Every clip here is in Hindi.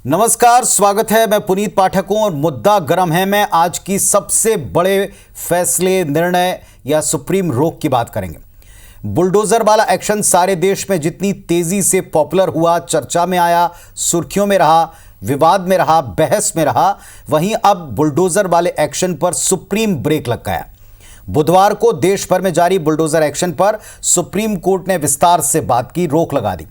नमस्कार, स्वागत है। मैं पुनीत पाठक हूं और मुद्दा गर्म है। मैं आज की सबसे बड़े फैसले, निर्णय या सुप्रीम रोक की बात करेंगे। बुलडोजर वाला एक्शन सारे देश में जितनी तेजी से पॉपुलर हुआ, चर्चा में आया, सुर्खियों में रहा, विवाद में रहा, बहस में रहा, वहीं अब बुलडोजर वाले एक्शन पर सुप्रीम ब्रेक लग गया। बुधवार को देश भर में जारी बुलडोजर एक्शन पर सुप्रीम कोर्ट ने विस्तार से बात की, रोक लगा दी।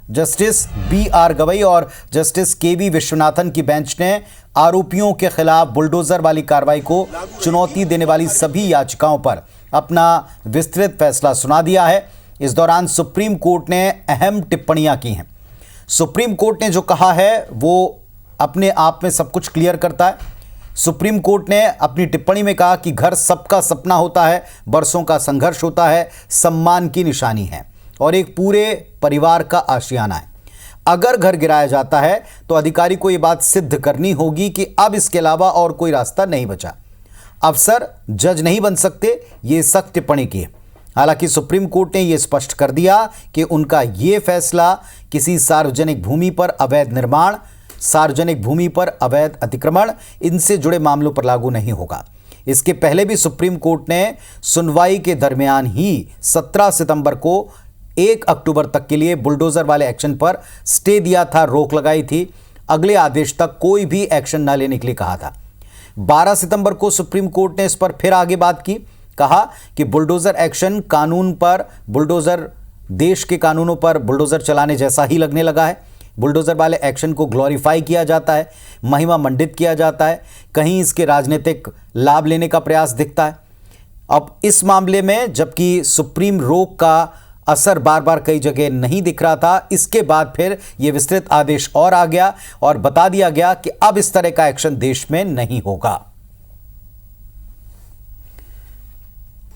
Justice B R. गवई और जस्टिस के.वी. विश्वनाथन की बेंच ने आरोपियों के खिलाफ बुलडोजर वाली कार्रवाई को चुनौती देने वाली सभी याचिकाओं पर अपना विस्तृत फैसला सुना दिया है। इस दौरान सुप्रीम कोर्ट ने अहम टिप्पणियां की हैं। सुप्रीम कोर्ट ने जो कहा है वो अपने आप में सब कुछ क्लियर करता है। सुप्रीम कोर्ट ने अपनी टिप्पणी में कहा कि घर सबका सपना होता है, बरसों का संघर्ष होता है, सम्मान की निशानी है और एक पूरे परिवार का आशियाना है। अगर घर गिराया जाता है तो अधिकारी को यह बात सिद्ध करनी होगी कि अब इसके अलावा और कोई रास्ता नहीं बचा। अफसर जज नहीं बन सकते, ये सख्त टिप्पणी की है। हालांकि सुप्रीम कोर्ट ने यह स्पष्ट कर दिया कि उनका यह फैसला किसी सार्वजनिक भूमि पर अवैध निर्माण, सार्वजनिक भूमि पर अवैध अतिक्रमण, इनसे जुड़े मामलों पर लागू नहीं होगा। इसके पहले भी सुप्रीम कोर्ट ने सुनवाई के दरमियान ही 17 सितंबर को 1 अक्टूबर तक के लिए बुलडोजर वाले एक्शन पर स्टे दिया था, रोक लगाई थी। अगले आदेश तक कोई भी एक्शन न लेने के लिए कहा था। 12 सितंबर को सुप्रीम कोर्ट ने इस पर फिर आगे बात की, कहा कि बुलडोजर एक्शन कानून पर, बुलडोजर देश के कानूनों पर बुलडोजर चलाने जैसा ही लगने लगा है। बुलडोजर वाले एक्शन को ग्लोरीफाई किया जाता है, महिमा मंडित किया जाता है, कहीं इसके राजनीतिक लाभ लेने का प्रयास दिखता है। अब इस मामले में जबकि सुप्रीम रोक का असर बार बार कई जगह नहीं दिख रहा था, इसके बाद फिर यह विस्तृत आदेश और आ गया और बता दिया गया कि अब इस तरह का एक्शन देश में नहीं होगा।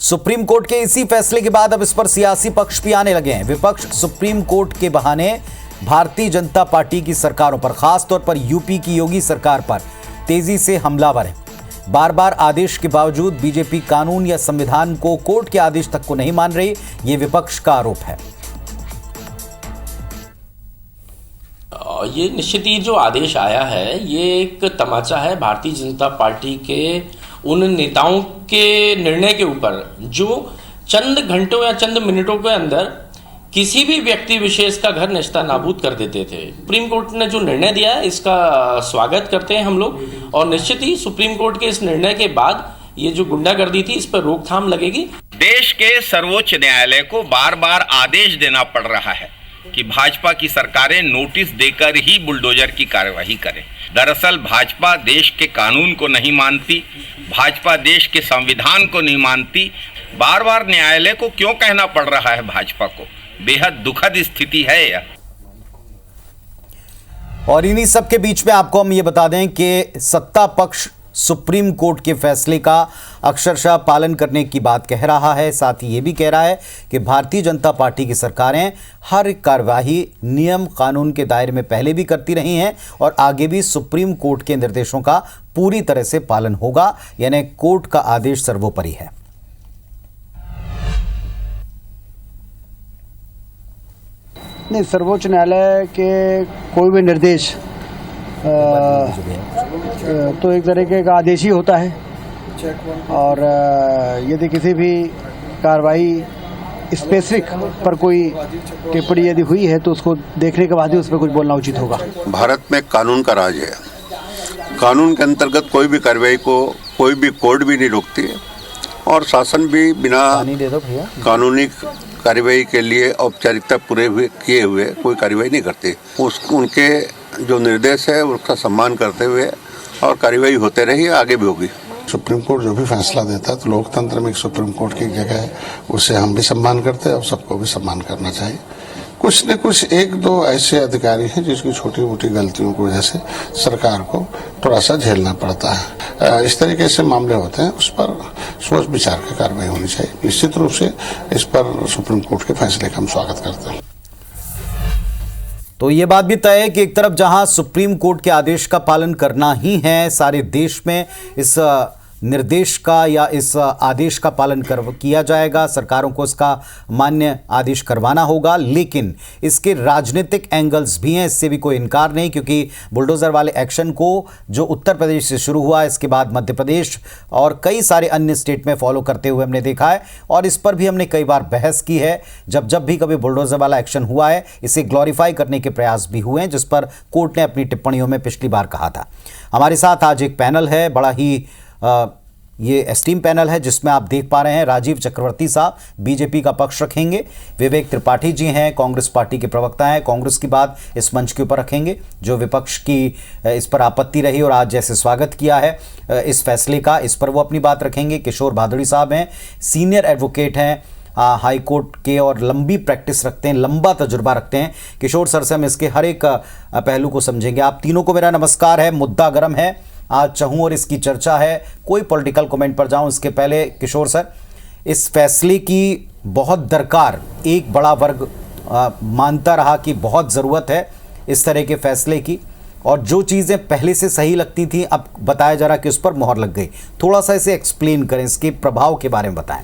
सुप्रीम कोर्ट के इसी फैसले के बाद अब इस पर सियासी पक्ष भी आने लगे हैं। विपक्ष सुप्रीम कोर्ट के बहाने भारतीय जनता पार्टी की सरकारों पर, खासतौर पर यूपी की योगी सरकार पर तेजी से हमलावर है। बार बार आदेश के बावजूद बीजेपी कानून या संविधान को, कोर्ट के आदेश तक को नहीं मान रही, यह विपक्ष का आरोप है। ये निश्चित ही जो आदेश आया है ये एक तमाचा है भारतीय जनता पार्टी के उन नेताओं के निर्णय के ऊपर जो चंद घंटों या चंद मिनटों के अंदर किसी भी व्यक्ति विशेष का घर नेस्ता नाबूद कर देते थे। सुप्रीम कोर्ट ने जो निर्णय दिया है इसका स्वागत करते हैं हम लोग, और निश्चित ही सुप्रीम कोर्ट के इस निर्णय के बाद ये जो गुंडागर्दी थी इस पर रोकथाम लगेगी। देश के सर्वोच्च न्यायालय को बार बार आदेश देना पड़ रहा है कि भाजपा की सरकारें नोटिस देकर ही बुलडोजर की कार्यवाही करें। दरअसल भाजपा देश के कानून को नहीं मानती, भाजपा देश के संविधान को नहीं मानती। बार बार न्यायालय को क्यों कहना पड़ रहा है भाजपा को? बेहद दुखद स्थिति है यह। और इन्हीं सब के बीच में आपको हम ये बता दें कि सत्ता पक्ष सुप्रीम कोर्ट के फैसले का अक्षरशः पालन करने की बात कह रहा है। साथ ही ये भी कह रहा है कि भारतीय जनता पार्टी की सरकारें हर कार्यवाही नियम कानून के दायरे में पहले भी करती रही हैं और आगे भी सुप्रीम कोर्ट के निर्देशों का पूरी तरह से पालन होगा, यानी कोर्ट का आदेश सर्वोपरि है। नहीं, सर्वोच्च न्यायालय के कोई भी निर्देश तो एक तरीके का आदेश ही होता है, और यदि किसी भी कार्रवाई स्पेसिफिक पर कोई टिप्पणी यदि हुई है तो उसको देखने के बाद ही उस पर कुछ बोलना उचित होगा। भारत में कानून का राज है। कानून के अंतर्गत कोई भी कार्रवाई को कोई भी कोर्ट भी नहीं रोकती है और शासन भी बिना कानूनी कार्यवाही के लिए औपचारिकता पूरे किए हुए कोई कार्यवाही नहीं करते। उनके जो निर्देश है उसका सम्मान करते हुए और कार्यवाही होते रही, आगे भी होगी। सुप्रीम कोर्ट जो भी फैसला देता है तो लोकतंत्र में एक सुप्रीम कोर्ट की जगह है, उसे हम भी सम्मान करते हैं और सबको भी सम्मान करना चाहिए। कुछ न कुछ एक दो ऐसे अधिकारी हैं जिसकी छोटी मोटी गलतियों की वजह से सरकार को थोड़ा सा झेलना पड़ता है। इस तरीके से मामले होते हैं, उस पर सोच विचार की कार्रवाई होनी चाहिए। निश्चित रूप से इस पर सुप्रीम कोर्ट के फैसले का हम स्वागत करते हैं। तो ये बात भी तय है कि एक तरफ जहां सुप्रीम कोर्ट के आदेश का पालन करना ही है सारे देश में, इस निर्देश का या इस आदेश का पालन किया जाएगा, सरकारों को इसका मान्य आदेश करवाना होगा। लेकिन इसके राजनीतिक एंगल्स भी हैं, इससे भी कोई इनकार नहीं, क्योंकि बुलडोज़र वाले एक्शन को जो उत्तर प्रदेश से शुरू हुआ, इसके बाद मध्य प्रदेश और कई सारे अन्य स्टेट में फॉलो करते हुए हमने देखा है, और इस पर भी हमने कई बार बहस की है। जब भी कभी बुलडोज़र वाला एक्शन हुआ है, इसे ग्लोरीफाई करने के प्रयास भी हुए हैं, जिस पर कोर्ट ने अपनी टिप्पणियों में पिछली बार कहा था। हमारे साथ आज एक पैनल है, बड़ा ही ये एस्टीम पैनल है, जिसमें आप देख पा रहे हैं राजीव चक्रवर्ती साहब बीजेपी का पक्ष रखेंगे, विवेक त्रिपाठी जी हैं कांग्रेस पार्टी के प्रवक्ता हैं, कांग्रेस की बात इस मंच के ऊपर रखेंगे, जो विपक्ष की इस पर आपत्ति रही और आज जैसे स्वागत किया है इस फैसले का, इस पर वो अपनी बात रखेंगे। किशोर भादुड़ी साहब हैं, सीनियर एडवोकेट हैं हाई कोर्ट के और लंबी प्रैक्टिस रखते हैं, लंबा तजुर्बा रखते हैं। किशोर सर से हम इसके हर एक पहलू को समझेंगे। आप तीनों को मेरा नमस्कार है। मुद्दा गर्म है, आज चाहूँ और इसकी चर्चा है, कोई पॉलिटिकल कमेंट पर जाऊँ इसके पहले किशोर सर, इस फैसले की बहुत दरकार एक बड़ा वर्ग मानता रहा कि बहुत ज़रूरत है इस तरह के फैसले की, और जो चीज़ें पहले से सही लगती थी अब बताया जा रहा कि उस पर मोहर लग गई। थोड़ा सा इसे एक्सप्लेन करें, इसके प्रभाव के बारे में बताएं।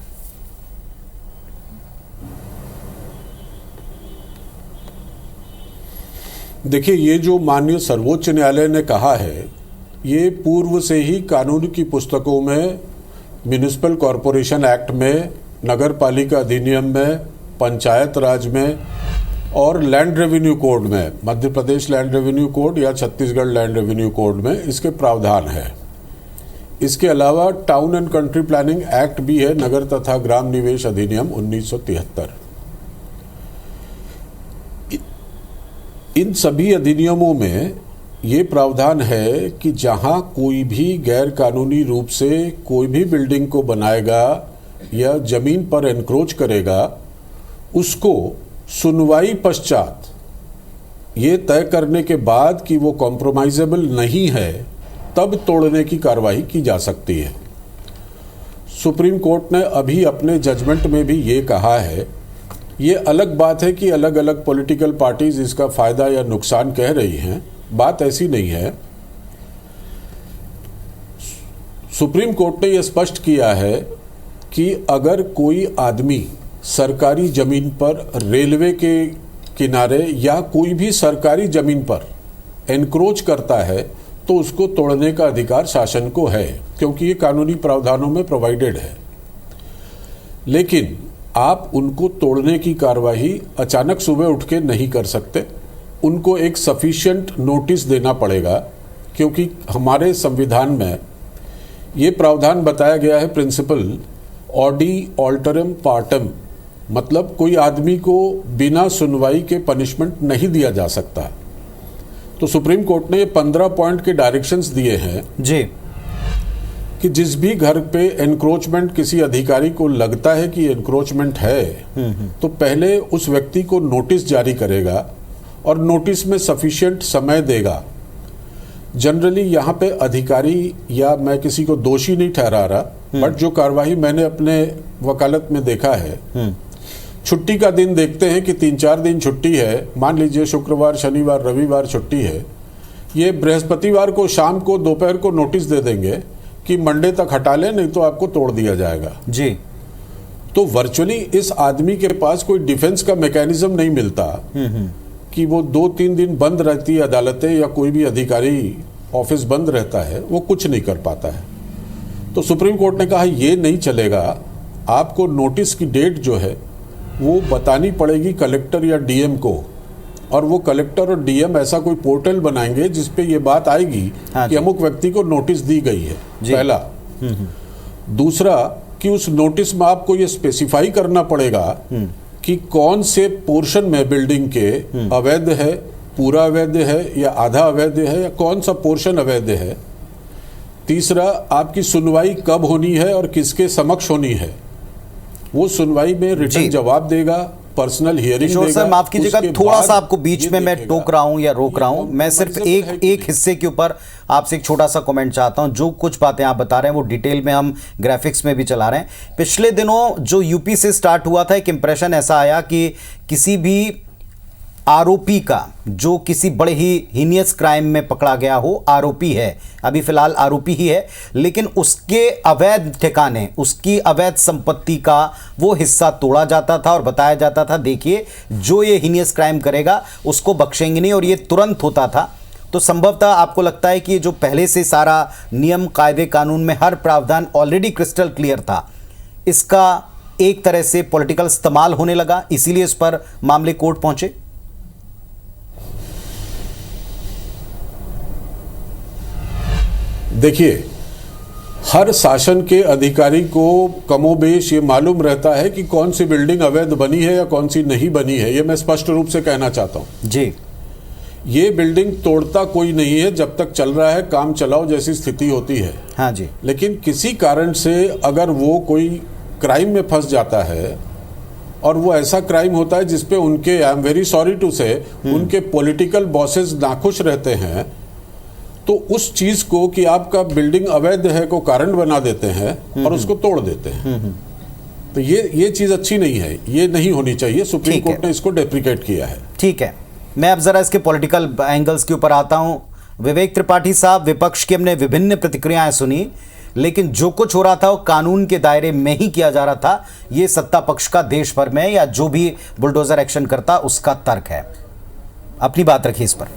देखिए, ये जो माननीय सर्वोच्च न्यायालय ने कहा है, ये पूर्व से ही कानून की पुस्तकों में, म्यूनिसिपल कॉरपोरेशन एक्ट में, नगर पालिका अधिनियम में, पंचायत राज में और लैंड रेवेन्यू कोड में, Madhya Pradesh land revenue code या छत्तीसगढ़ लैंड रेवेन्यू कोड में इसके प्रावधान है। इसके अलावा town and country planning act भी है, नगर तथा ग्राम निवेश अधिनियम 1973। इन सभी अधिनियमों में ये प्रावधान है कि जहां कोई भी गैर कानूनी रूप से कोई भी बिल्डिंग को बनाएगा या जमीन पर एनक्रोच करेगा, उसको सुनवाई पश्चात ये तय करने के बाद कि वो कॉम्प्रोमाइजेबल नहीं है, तब तोड़ने की कार्रवाई की जा सकती है। सुप्रीम कोर्ट ने अभी अपने जजमेंट में भी ये कहा है। ये अलग बात है कि अलग अलग पॉलिटिकल पार्टीज इसका फायदा या नुकसान कह रही हैं, बात ऐसी नहीं है। सुप्रीम कोर्ट ने यह स्पष्ट किया है कि अगर कोई आदमी सरकारी जमीन पर, रेलवे के किनारे या कोई भी सरकारी जमीन पर एनक्रोच करता है तो उसको तोड़ने का अधिकार शासन को है, क्योंकि ये कानूनी प्रावधानों में प्रोवाइडेड है। लेकिन आप उनको तोड़ने की कार्रवाई अचानक सुबह उठ के नहीं कर सकते, उनको एक सफिशिएंट नोटिस देना पड़ेगा, क्योंकि हमारे संविधान में ये प्रावधान बताया गया है, प्रिंसिपल ऑडी ऑल्टरम पार्टम, मतलब कोई आदमी को बिना सुनवाई के पनिशमेंट नहीं दिया जा सकता। तो सुप्रीम कोर्ट ने 15 पॉइंट के डायरेक्शंस दिए हैं जी, कि जिस भी घर पे एनक्रोचमेंट किसी अधिकारी को लगता है कि एनक्रोचमेंट है, तो पहले उस व्यक्ति को नोटिस जारी करेगा और नोटिस में सफिशिएंट समय देगा। जनरली यहाँ पे अधिकारी, या मैं किसी को दोषी नहीं ठहरा रहा, बट जो कार्रवाई मैंने अपने वकालत में देखा है, छुट्टी का दिन देखते हैं कि 3-4 दिन छुट्टी है, मान लीजिए शुक्रवार, शनिवार, रविवार छुट्टी है, ये बृहस्पतिवार को शाम को दोपहर को नोटिस दे देंगे कि मंडे तक हटा ले, नहीं तो आपको तोड़ दिया जाएगा जी। तो वर्चुअली इस आदमी के पास कोई डिफेंस का मैकेनिज्म नहीं मिलता कि वो 2-3 दिन बंद रहती है अदालतें, या कोई भी अधिकारी ऑफिस बंद रहता है, वो कुछ नहीं कर पाता है। तो सुप्रीम कोर्ट ने कहा ये नहीं चलेगा, आपको नोटिस की डेट जो है वो बतानी पड़ेगी कलेक्टर या डीएम को, और वो कलेक्टर और डीएम ऐसा कोई पोर्टल बनाएंगे जिसपे ये बात आएगी कि अमुक व्यक्ति को नोटिस दी गई है, पहला। दूसरा कि उस नोटिस में आपको ये स्पेसिफाई करना पड़ेगा कि कौन से पोर्शन में बिल्डिंग के अवैध है, पूरा अवैध है या आधा अवैध है, या कौन सा पोर्शन अवैध है। तीसरा, आपकी सुनवाई कब होनी है और किसके समक्ष होनी है, वो सुनवाई में रिटन जवाब देगा, पर्सनल हियरिंग देगा। सर माफ कीजिएगा, थोड़ा सा आपको बीच में मैं टोक रहा हूं या रोक रहा हूं, मैं सिर्फ एक हिस्से के ऊपर आपसे एक छोटा सा कमेंट चाहता हूं। जो कुछ बातें आप बता रहे हैं वो डिटेल में हम ग्राफिक्स में भी चला रहे हैं। पिछले दिनों जो यूपी से स्टार्ट हुआ था, एक इंप्रेशन ऐसा आया कि किसी भी आरोपी का, जो किसी बड़े ही हीनियस क्राइम में पकड़ा गया हो, आरोपी है, अभी फिलहाल आरोपी ही है, लेकिन उसके अवैध ठिकाने, उसकी अवैध संपत्ति का वो हिस्सा तोड़ा जाता था और बताया जाता था देखिए जो ये हीनियस क्राइम करेगा उसको बख्शेंगे नहीं, और ये तुरंत होता था। तो संभवतः आपको लगता है कि ये जो पहले से सारा नियम, कायदे, कानून में हर प्रावधान ऑलरेडी क्रिस्टल क्लियर था, इसका एक तरह से पॉलिटिकल इस्तेमाल होने लगा, इसीलिए इस पर मामले कोर्ट पहुंचे? देखिए, हर शासन के अधिकारी को कमोबेश ये मालूम रहता है कि कौन सी बिल्डिंग अवैध बनी है या कौन सी नहीं बनी है। ये मैं स्पष्ट रूप से कहना चाहता हूं जी। ये बिल्डिंग तोड़ता कोई नहीं है, जब तक चल रहा है काम चलाओ जैसी स्थिति होती है। हाँ जी। लेकिन किसी कारण से अगर वो कोई क्राइम में फंस जाता है और वो ऐसा क्राइम होता है जिसपे उनके, I am very sorry to say, उनके पॉलिटिकल बॉसेस नाखुश रहते हैं, तो उस चीज को कि आपका बिल्डिंग अवैध है को कारण बना देते हैं और उसको तोड़ देते हैं। तो ये चीज अच्छी नहीं है, ये नहीं होनी चाहिए। सुप्रीम कोर्ट ने इसको डेप्रिकेट किया है। ठीक है, मैं अब जरा इसके पॉलिटिकल एंगल्स के ऊपर आता हूं। विवेक त्रिपाठी साहब, विपक्ष की हमने विभिन्न प्रतिक्रियाएं सुनी, लेकिन जो कुछ हो रहा था वो कानून के दायरे में ही किया जा रहा था, ये सत्ता पक्ष का देश भर में या जो भी बुलडोजर एक्शन करता उसका तर्क है। अपनी बात रखिए इस पर।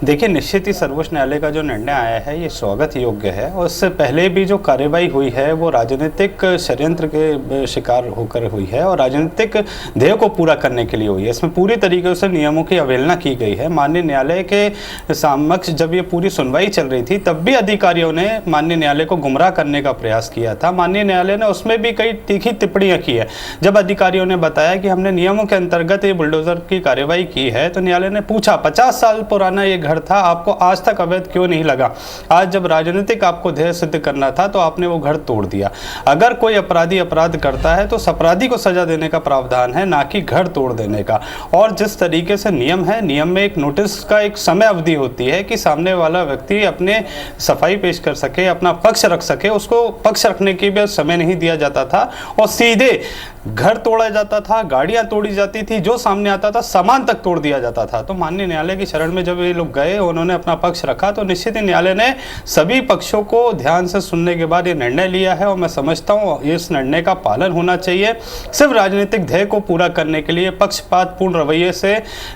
देखिए, निश्चित ही सर्वोच्च न्यायालय का जो निर्णय आया है ये स्वागत योग्य है, और उससे पहले भी जो कार्रवाई हुई है वो राजनीतिक षड्यंत्र के शिकार होकर हुई है और राजनीतिक ध्येय को पूरा करने के लिए हुई है। इसमें पूरी तरीके से नियमों की अवहेलना की गई है। माननीय न्यायालय के समक्ष जब ये पूरी सुनवाई चल रही थी तब भी अधिकारियों ने माननीय न्यायालय को गुमराह करने का प्रयास किया था। माननीय न्यायालय ने उसमें भी कई तीखी टिप्पणियाँ की है। जब अधिकारियों ने बताया कि हमने नियमों के अंतर्गत ये बुलडोजर की कार्रवाई की है, तो न्यायालय ने पूछा 50 साल पुराना ये घर था, आपको आज तक अवैध क्यों नहीं लगा? आज जब राजनीतिक आपको ध्येय सिद्ध करना था तो आपने वो घर तोड़ दिया। अगर कोई अपराधी अपराध करता है तो उस अपराधी को सजा देने का प्रावधान है, ना कि घर तोड़ देने का। और जिस तरीके से नियम है, नियम में एक नोटिस का एक समय अवधि होती है कि सामने वाला व्यक्ति अपने सफाई पेश कर सके, अपना पक्ष रख सके, उसको पक्ष रखने की भी समय नहीं दिया जाता था और सीधे घर तोड़ा जाता था, गाड़ियां तोड़ी जाती थी, जो सामने आता था सामान तक तोड़ दिया जाता था। तो माननीय न्यायालय की शरण में जब ये लोग गए, उन्होंने अपना पक्ष रखा, तो निश्चित ही न्यायालय ने सभी पक्षों को ध्यान से सुनने के बाद ये निर्णय लिया है और मैं समझता हूँ इस निर्णय का पालन होना चाहिए। सिर्फ राजनीतिक ध्येय को पूरा करने के लिए, पक्षपातपूर्ण रवैये से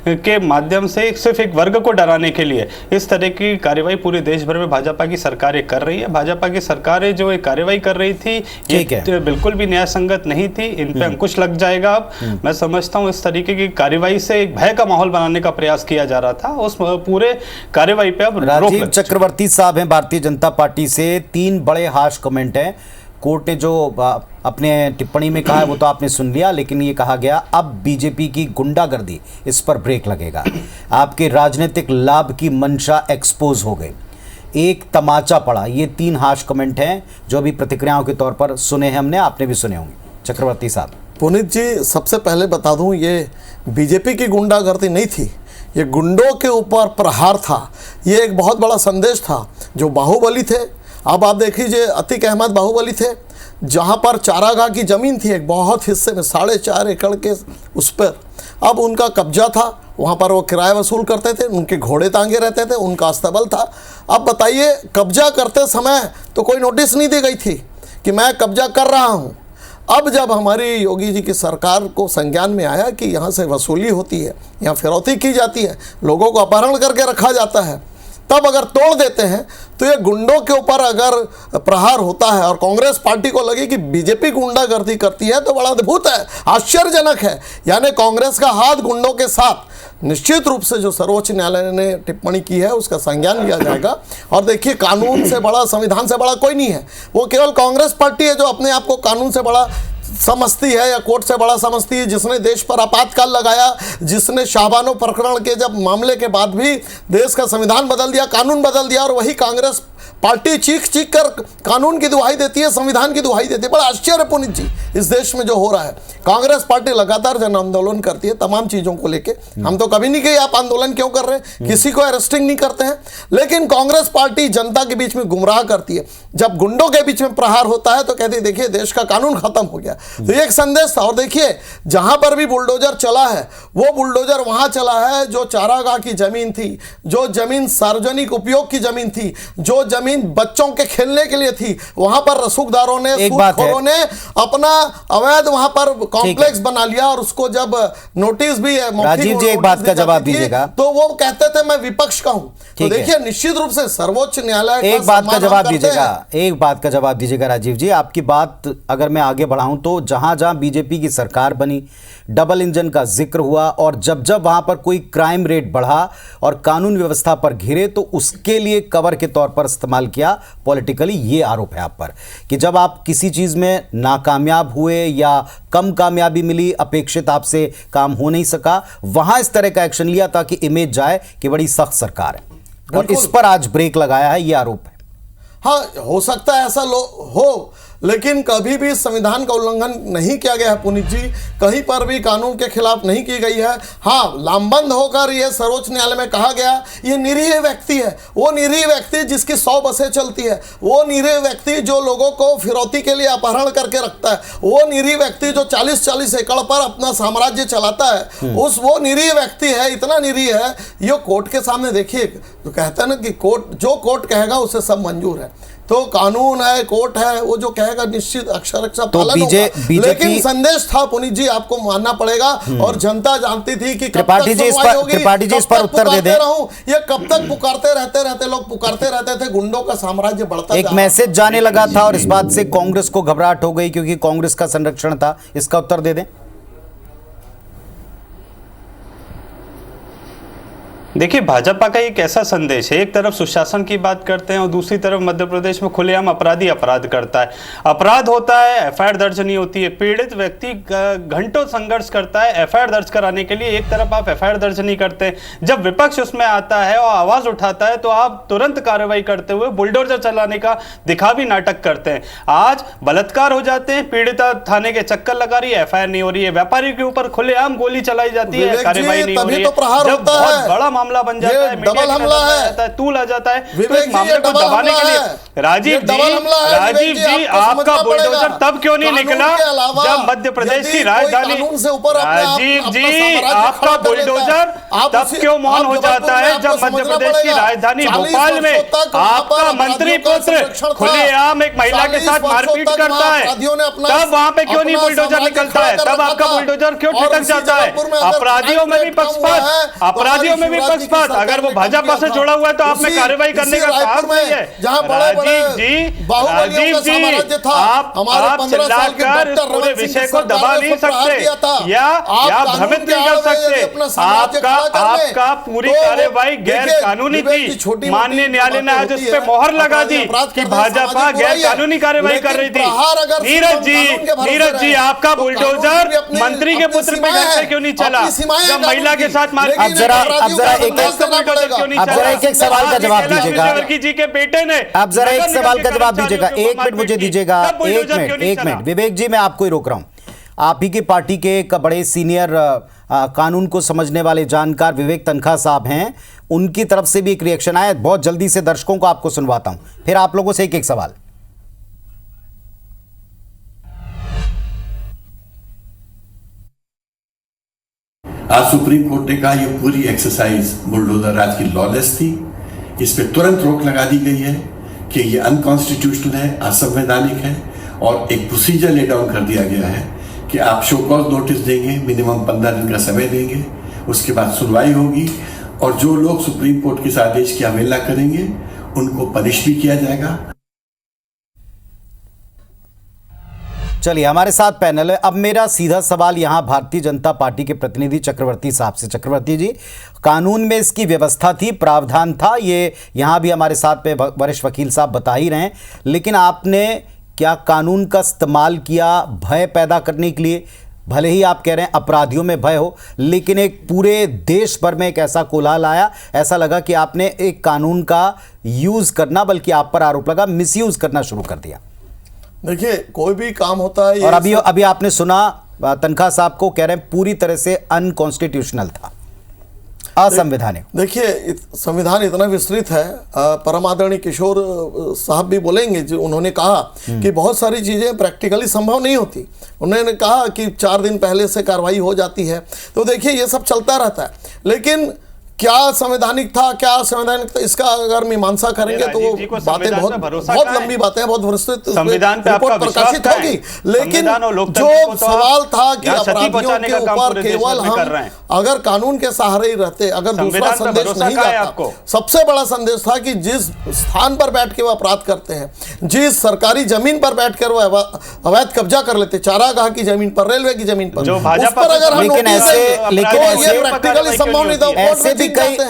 के माध्यम से सिर्फ एक वर्ग को डराने के लिए इस तरह की कार्रवाई पूरे देश भर में भाजपा की सरकारें कर रही है। भाजपा की सरकारें जो एक कार्रवाई कर रही थी ये बिल्कुल भी न्याय संगत नहीं थी। इन पे अंकुश लग जाएगा। अब मैं समझता हूं इस तरीके की कार्रवाई से एक भय का माहौल बनाने का प्रयास किया जा रहा था, उस पूरे कार्रवाई पे अब राजीव चक्रवर्ती साहब हैं भारतीय जनता पार्टी से। 3 बड़े हार्श कमेंट हैं। कोर्ट ने जो अपने टिप्पणी में कहा है वो तो आपने सुन लिया, लेकिन ये कहा गया अब बीजेपी की गुंडागर्दी, इस पर ब्रेक लगेगा। आपके राजनीतिक लाभ की मंशा एक्सपोज हो गई, एक तमाचा पड़ा। ये 3 हार्श कमेंट हैं जो अभी प्रतिक्रियाओं के तौर पर सुने हैं हमने, आपने भी सुने होंगे। चक्रवर्ती साहब। पुनीत जी, सबसे पहले बता दूं, ये बीजेपी की गुंडागर्दी नहीं थी, ये गुंडों के ऊपर प्रहार था। ये एक बहुत बड़ा संदेश था। जो बाहुबली थे, अब आप देख लीजिए, अतीक अहमद बाहुबली थे, जहाँ पर चारागाह की ज़मीन थी एक बहुत हिस्से में 4.5 एकड़ के उस पर, अब उनका कब्जा था। वहाँ पर वो किराया वसूल करते थे, उनके घोड़े तांगे रहते थे, उनका अस्तबल था। अब बताइए, कब्जा करते समय तो कोई नोटिस नहीं दी गई थी कि मैं कब्जा कर रहा हूँ। अब जब हमारी योगी जी की सरकार को संज्ञान में आया कि यहाँ से वसूली होती है, यहाँ फिरौती की जाती है, लोगों को अपहरण करके रखा जाता है, तब अगर तोड़ देते हैं तो ये गुंडों के ऊपर अगर प्रहार होता है और कांग्रेस पार्टी को लगे कि बीजेपी गुंडागर्दी करती है तो बड़ा अद्भुत है, आश्चर्यजनक है। यानी कांग्रेस का हाथ गुंडों के साथ। निश्चित रूप से जो सर्वोच्च न्यायालय ने टिप्पणी की है उसका संज्ञान लिया जाएगा। और देखिए, कानून से बड़ा, संविधान से बड़ा कोई नहीं है। वो केवल कांग्रेस पार्टी है जो अपने आप को कानून से बड़ा समझती है या कोर्ट से बड़ा समझती है, जिसने देश पर आपातकाल लगाया, जिसने शाहबानो प्रकरण के जब मामले के बाद भी देश का संविधान बदल दिया, कानून बदल दिया, और वही कांग्रेस पार्टी चीख चीख कर कानून की दुहाई देती है, संविधान की दुहाई देती है। बड़ा आश्चर्य पुनीत जी इस देश में जो हो रहा है। कांग्रेस पार्टी लगातार जन आंदोलन करती है तमाम चीजों को लेके। हम तो कभी नहीं कहे आप आंदोलन क्यों कर रहे हैं, किसी को अरेस्टिंग नहीं करते हैं, लेकिन कांग्रेस पार्टी जनता के बीच में गुमराह करती है। जब गुंडों के बीच में प्रहार होता है तो कहती है देखिए देश का कानून खत्म हो गया। तो ये एक संदेश था। और देखिए जहां पर भी बुलडोजर चला है वो बुलडोजर वहां चला है जो चारागाह की जमीन थी, जो जमीन सार्वजनिक उपयोग की जमीन थी, जो जमीन बच्चों के खेलने के लिए थी, वहां पर रसूखदारों ने, सूदखोरों ने अपना अवैध वहां पर कॉम्प्लेक्स बना लिया। और उसको जब नोटिस भी है, राजीव जी एक बात का जवाब दीजिएगा, तो वो कहते थे मैं विपक्ष का हूं। तो देखिए निश्चित रूप से सर्वोच्च न्यायालय एक बात का जवाब दीजिएगा, एक बात का जवाब दीजिएगा राजीव जी। आपकी बात अगर मैं आगे बढ़ाऊं तो जहां जहां बीजेपी की सरकार बनी, डबल इंजन का जिक्र हुआ, और जब जब वहां पर कोई क्राइम रेट बढ़ा और कानून व्यवस्था पर घिरे तो उसके लिए कवर के तौर पर इस्तेमाल किया पॉलिटिकली। ये आरोप है आप पर कि जब आप किसी चीज में नाकामयाब हुए या कम कामयाबी मिली, अपेक्षित आपसे काम हो नहीं सका, वहां इस तरह का एक्शन लिया ताकि इमेज जाए कि बड़ी सख्त सरकार है, और इस पर आज ब्रेक लगाया है, ये आरोप है। हाँ हो सकता है ऐसा हो, लेकिन कभी भी संविधान का उल्लंघन नहीं किया गया है पुनीत जी, कहीं पर भी कानून के खिलाफ नहीं की गई है। हाँ लामबंद होकर ये सर्वोच्च न्यायालय में कहा गया ये निरीह व्यक्ति है, वो निरीह व्यक्ति जिसकी 100 बसें चलती है, वो निरीह व्यक्ति जो लोगों को फिरौती के लिए अपहरण करके रखता है, वो निरीह व्यक्ति जो 40-40 एकड़ पर अपना साम्राज्य चलाता है, वो निरीह व्यक्ति है, इतना निरीह है। ये कोर्ट के सामने देखिए तो कहता है ना कि कोर्ट जो कोर्ट कहेगा उसे सब मंजूर है। तो कानून है, कोर्ट है, वो जो कहेगा निश्चित अक्षर तो पालन होगा। लेकिन संदेश था पुनीत जी, आपको मानना पड़ेगा। और जनता जानती थी कि त्रिपाठी जी इस पर उत्तर दे दें। ये कब तक पुकारते रहते लोग पुकारते रहते थे, गुंडों का साम्राज्य बढ़ता एक मैसेज जाने लगा था और इस बात से कांग्रेस को घबराहट हो गई क्योंकि कांग्रेस का संरक्षण था। इसका उत्तर दे दें। देखिए भाजपा का एक ऐसा संदेश है, एक तरफ सुशासन की बात करते हैं और दूसरी तरफ मध्य प्रदेश में खुलेआम अपराधी अपराध करता है। अपराध होता है, एफआईआर दर्ज नहीं होती है, पीड़ित व्यक्ति घंटों संघर्ष करता है एफआईआर दर्ज कराने के लिए। एक तरफ आप एफआईआर दर्ज नहीं करते, जब विपक्ष उसमें आता है और आवाज उठाता है तो आप तुरंत कार्रवाई करते हुए बुलडोजर चलाने का दिखावी नाटक करते हैं। आज बलात्कार हो जाते हैं, पीड़िता थाने के चक्कर लगा रही है, एफआईआर नहीं हो रही है, व्यापारी के ऊपर खुलेआम गोली चलाई जाती है, कार्रवाई नहीं हो रही है। जब बहुत बड़ा मामला बन जाता है, डबल हमला है, तूल आ जाता है, तो इस मामले को दबाने के लिए राजीव जी आपका बुलडोजर तब क्यों नहीं निकला जब मध्य प्रदेश की राजधानी, राजीव जी आपका बुलडोजर तब क्यों मौन हो जाता है जब मध्य प्रदेश की राजधानी भोपाल में आपका मंत्री पुत्र खुलेआम एक महिला के साथ मारपीट करता है, तब वहां पे क्यों नहीं बुलडोजर निकलता है, तब आपका बुलडोजर क्यों ठिठक जाता है? अपराधियों में भी पक्षपात, अपराधियों में भी पक्षपात। अगर वो भाजपा से जुड़ा हुआ है तो आप में कार्रवाई करने का साहस नहीं है। राजीव जी आप चिल्लाकर इस पूरे विषय को दबा नहीं सकते या भ्रमित नहीं कर सकते। आपका पूरी कार्रवाई गैर कानूनी थी, माननीय न्यायालय ने आज उस पर मोहर लगा दी कि भाजपा गैर कानूनी कार्रवाई कर रही थी। नीरज जी आपका बुलडोजर मंत्री के पुत्र पे घर से क्यों नहीं चला जब महिला के साथ मारपीट? आप जरा एक सवाल का जवाब दीजिएगा जी के बेटे ने, आप जरा एक सवाल का जवाब दीजिएगा, 1 मिनट मुझे दीजिएगा, 1 मिनट। विवेक जी मैं आपको ही रोक रहा हूं। आप ही की पार्टी के एक बड़े सीनियर कानून को समझने वाले जानकार विवेक तनखा साहब हैं, उनकी तरफ से भी एक रिएक्शन आया। बहुत जल्दी से दर्शकों को आपको सुनवाता हूं, फिर आप लोगों से एक सवाल। आज सुप्रीम कोर्ट ने कहा यह पूरी एक्सरसाइज बुलडोजर राज की लॉलेस थी, इस पे तुरंत रोक लगा दी गई है कि ये अनकॉन्स्टिट्यूशनल है, असंवैधानिक है, और एक प्रोसीजर ले डाउन कर दिया गया है कि आप शो कॉज नोटिस देंगे, मिनिमम 15 दिन का समय देंगे, उसके बाद सुनवाई होगी, और जो लोग सुप्रीम कोर्ट के इस आदेश की अवहेलना करेंगे उनको पनिश भी किया जाएगा। चलिए हमारे साथ पैनल है। अब मेरा सीधा सवाल यहां भारतीय जनता पार्टी के प्रतिनिधि चक्रवर्ती साहब से। चक्रवर्ती जी, कानून में इसकी व्यवस्था थी, प्रावधान था, ये यहां भी हमारे साथ पे वरिष्ठ वकील साहब बता ही रहे हैं, लेकिन आपने क्या कानून का इस्तेमाल किया भय पैदा करने के लिए? भले ही आप कह रहे हैं अपराधियों में भय हो, लेकिन एक पूरे देश भर में एक ऐसा कोलाहल आया, ऐसा लगा कि आपने एक कानून का यूज करना, बल्कि आप पर आरोप लगा मिसयूज करना शुरू कर दिया। देखिए, कोई भी काम होता है, और अभी आपने सुना तनखा साहब को कह रहे हैं पूरी तरह से अनकॉन्स्टिट्यूशनल था, असंवैधानिक। देखिए, संविधान इतना विस्तृत है, परम आदरणीय किशोर साहब भी बोलेंगे, जो उन्होंने कहा कि बहुत सारी चीजें प्रैक्टिकली संभव नहीं होती। उन्होंने कहा कि 4 दिन पहले से कार्रवाई हो जाती है, तो देखिए ये सब चलता रहता है, लेकिन क्या संवैधानिक था, क्या असंवैधानिक था, इसका अगर मीमांसा करेंगे तो बातें बहुत लंबी बातें हैं, बहुत विस्तृत संविधान पे रिपोर्ट प्रकाशित होगी। लेकिन जो सवाल था कि अपराधियों के ऊपर केवल हम अगर कानून के सहारे ही रहते, अगर दूसरा संदेश नहीं जाता, सबसे बड़ा संदेश था कि जिस स्थान पर बैठ के वो अपराध करते हैं, जिस सरकारी जमीन पर बैठकर वो अवैध कब्जा कर लेते, चारागाह की जमीन पर, रेलवे की जमीन पर, उस पर अगर हम प्रैक्टिकली संभव नहीं था।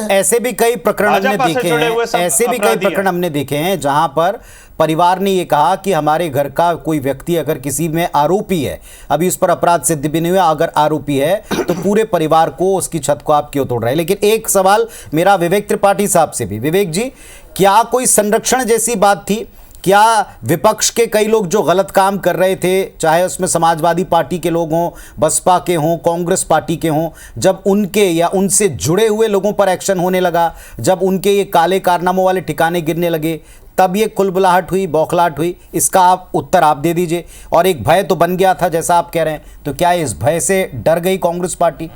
ऐसे भी कई प्रकरण हमने देखे हैं, ऐसे भी कई प्रकरण हमने देखे हैं जहां पर परिवार ने ये कहा कि हमारे घर का कोई व्यक्ति अगर किसी में आरोपी है, अभी उस पर अपराध सिद्ध भी नहीं हुआ, अगर आरोपी है तो पूरे परिवार को, उसकी छत को आप क्यों तोड़ रहे हैं। लेकिन एक सवाल मेरा विवेक त्रिपाठी साहब से भी, विवेक जी, क्या कोई संरक्षण जैसी बात थी? क्या विपक्ष के कई लोग जो गलत काम कर रहे थे, चाहे उसमें समाजवादी पार्टी के लोग हों, बसपा के हों, कांग्रेस पार्टी के हों, जब उनके या उनसे जुड़े हुए लोगों पर एक्शन होने लगा, जब उनके ये काले कारनामों वाले ठिकाने गिरने लगे, तब ये कुलबुलाहट हुई, बौखलाहट हुई? इसका आप उत्तर आप दे दीजिए। और एक भय तो बन गया था जैसा आप कह रहे हैं, तो क्या इस भय से डर गई कांग्रेस पार्टी?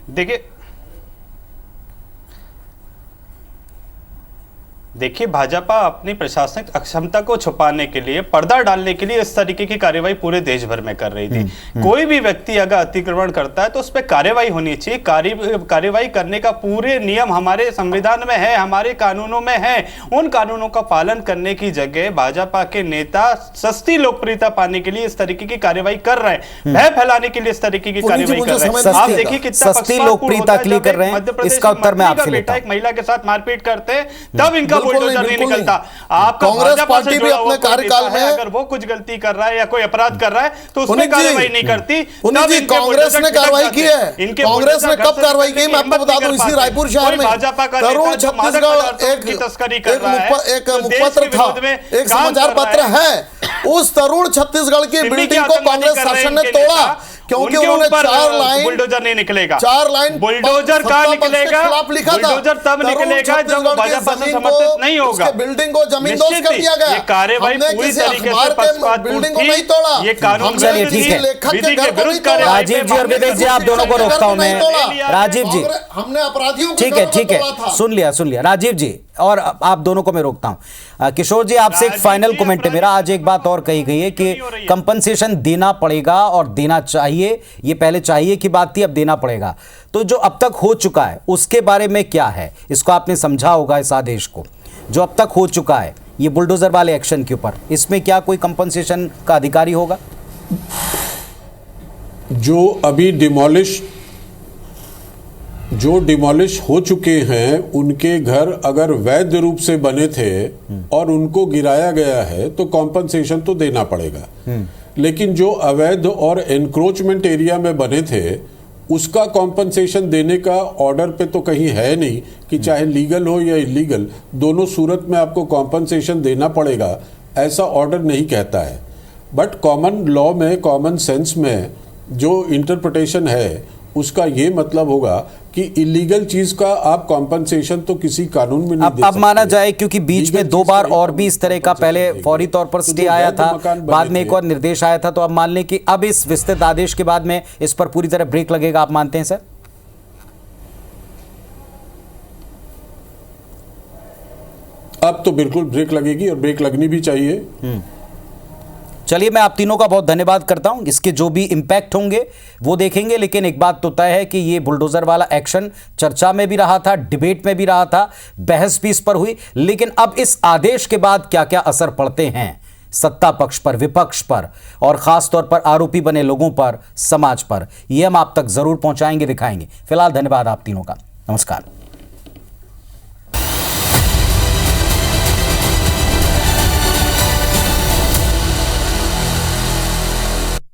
देखिए, भाजपा अपनी प्रशासनिक अक्षमता को छुपाने के लिए, पर्दा डालने के लिए इस तरीके की कार्रवाई पूरे देश भर में कर रही थी। कोई भी व्यक्ति अगर अतिक्रमण करता है तो उस पर कार्रवाई होनी चाहिए। कार्रवाई करने का पूरे नियम हमारे संविधान में है, हमारे कानूनों में है। उन कानूनों का पालन करने की जगह भाजपा के नेता सस्ती लोकप्रियता पाने के लिए इस तरीके की कार्रवाई कर रहे हैं, भय फैलाने के लिए इस तरीके की कार्रवाई कर रहे हैं। आप देखिए कितना सस्ती लोकप्रियता के लिए कर रहे हैं। इसका उत्तर मैं आपसे लेता हूं। एक महिला के साथ मारपीट करते हैं तब इनका बुलडोजर नहीं निकलता। आपका कांग्रेस पार्टी भी अपने कार्यकाल में अगर वो कुछ गलती कर रहा है या कोई अपराध कर रहा है तो उसमें कार्रवाई नहीं करती। कांग्रेस ने कार्रवाई की है, कांग्रेस ने कब कार्रवाई की मैं आपको बता दूं। इसी रायपुर शहर में तरुण छत्तीसगढ़ एक तस्करी कर रहा है, एक मुखपत्र था, एक समाचार पत्र है, उस तरुण छत्तीसगढ़ की बिल्डिंग को कांग्रेस शासन ने तोड़ा क्योंकि उन्होंने 4 लाइन बुलडोजर नहीं निकलेगा। 4 लाइन बुलडोजर कहां निकलेगा? बुलडोजर तब निकलेगा जब भाजपा से समर्थित नहीं होगा। बिल्डिंग को जमींदोज कर दिया गया। ये कार्रवाई पूरी तरीके से पक्षपातपूर्ण थी। नहीं तोड़ा। ये कानून चलिए ठीक है। राजीव जी और विवेक जी, आप दोनों को रोकता हूं मैं। राजीव जी, हमने अपराधियों ठीक है, सुन लिया। राजीव जी और आप दोनों को मैं रोकता हूं। किशोर जी, आपसे एक फाइनल कमेंट है मेरा। आज एक बात और कही गई है कि कंपनसेशन देना पड़ेगा और देना चाहिए। ये पहले चाहिए की बात थी, अब देना पड़ेगा। तो जो अब तक हो चुका है उसके बारे में क्या है? इसको आपने समझा होगा, इस आदेश को जो अब तक हो चुका है, ये बुलडोजर वाले एक्शन के ऊपर, इसमें क्या कोई कंपनसेशन का अधिकारी होगा? जो अभी डिमोलिश हो चुके हैं, उनके घर अगर वैध रूप से बने थे और उनको गिराया गया है तो कॉम्पनसेशन तो देना पड़ेगा। लेकिन जो अवैध और एनक्रोचमेंट एरिया में बने थे, उसका कॉम्पनसेशन देने का ऑर्डर पे तो कहीं है नहीं कि चाहे लीगल हो या इलीगल, दोनों सूरत में आपको कॉम्पनसेशन देना पड़ेगा, ऐसा ऑर्डर नहीं कहता है। बट कॉमन लॉ में, कॉमन सेंस में जो इंटरप्रिटेशन है उसका ये मतलब होगा कि इलीगल चीज का आप कॉम्पनसेशन तो किसी कानून में नहीं दे सकते। अब माना जाए, क्योंकि बीच में 2 बार और भी इस तरह का पहले फौरी तौर पर स्टे आया था, बाद में एक और निर्देश आया था, तो अब मान लें कि अब इस विस्तृत आदेश के बाद में इस पर पूरी तरह ब्रेक लगेगा, आप मानते हैं सर? अब तो बिल्कुल ब्रेक लगेगी और ब्रेक लगनी भी चाहिए। चलिए, मैं आप तीनों का बहुत धन्यवाद करता हूं। इसके जो भी इंपैक्ट होंगे वो देखेंगे, लेकिन एक बात तो तय है कि ये बुलडोजर वाला एक्शन चर्चा में भी रहा था, डिबेट में भी रहा था, बहस भी इस पर हुई। लेकिन अब इस आदेश के बाद क्या क्या असर पड़ते हैं सत्ता पक्ष पर, विपक्ष पर और खास तौर पर आरोपी बने लोगों पर, समाज पर, यह हम आप तक जरूर पहुंचाएंगे, दिखाएंगे। फिलहाल धन्यवाद आप तीनों का। नमस्कार।